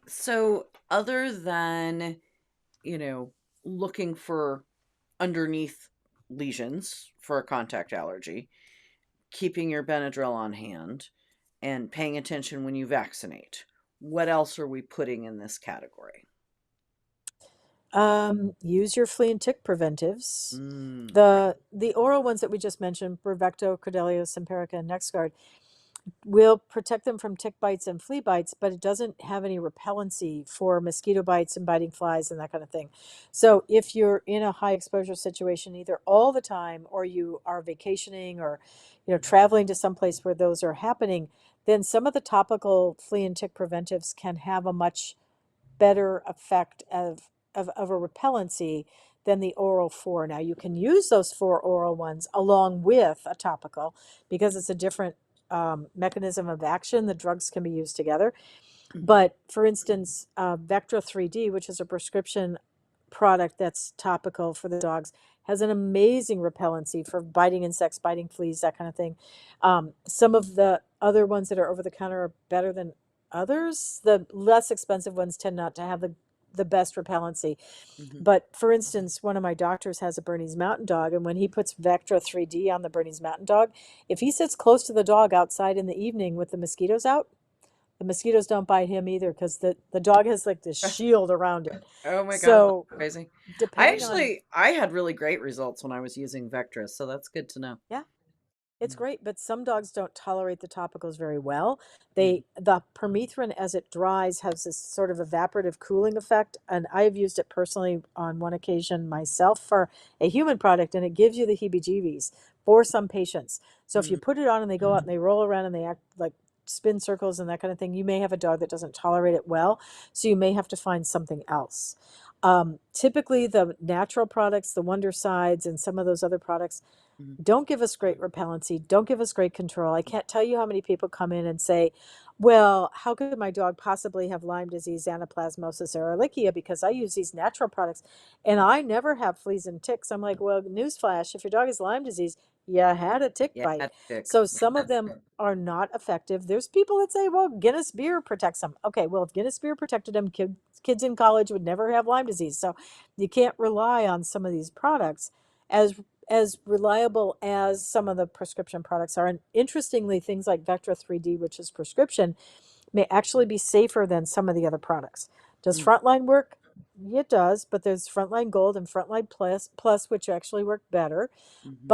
So other than, you know, looking for underneath lesions for a contact allergy, keeping your Benadryl on hand, and paying attention when you vaccinate, what else are we putting in this category? Use your flea and tick preventives. Mm, The oral ones that we just mentioned, Bravecto, Credelio, Simparica, and NexGard, will protect them from tick bites and flea bites, but it doesn't have any repellency for mosquito bites and biting flies and that kind of thing. So if you're in a high exposure situation, either all the time or you are vacationing or traveling to some place where those are happening, then some of the topical flea and tick preventives can have a much better effect of a repellency than the oral four. Now, you can use those four oral ones along with a topical because it's a different mechanism of action. The drugs can be used together. mhm, But for instance, Vectra 3D, which is a prescription product that's topical for the dogs, has an amazing repellency for biting insects, biting fleas, that kind of thing. Some of the other ones that are over the counter are better than others. The less expensive ones tend not to have the best repellency. mhm. But for instance, one of my doctors has a Bernese Mountain Dog, and when he puts Vectra 3D on the Bernese Mountain Dog, if he sits close to the dog outside in the evening with the mosquitoes out, the mosquitoes don't bite him either because the dog has like this shield around it. Oh my God, that's So crazy. depending on, I had really great results when I was using Vectra, so that's good to know. yeah, it's Yeah. great, but some dogs don't tolerate the topicals very well. Mhm. The permethrin as it dries has this sort of evaporative cooling effect, and I have used it personally on one occasion myself for a human product, and it gives you the heebie-jeebies for some patients. So if you Mm, put it on and they go out and they roll around and they act like spin circles and that kind of thing, you may have a dog that doesn't tolerate it well, so you may have to find something else. Typically, the natural products, the Wonder Sides, and some of those other products mhm. don't give us great repellency, don't give us great control. I can't tell you how many people come in and say, well, how could my dog possibly have Lyme disease, anaplasmosis, or ehrlichia because I use these natural products and I never have fleas and ticks. I'm like, well, newsflash, if your dog has Lyme disease, you had a tick Yeah, bite. tick. So some of them are not effective. There's people that say, well, Guinness beer protects them. Okay, well, if Guinness beer protected them, kids in college would never have Lyme disease. So you can't rely on some of these products as reliable as some of the prescription products are. And interestingly, things like Vectra 3D, which is prescription, may actually be safer than some of the other products. Does Mm, Frontline work? It does, but there's Frontline Gold and Frontline Plus, which actually work better. mhm. But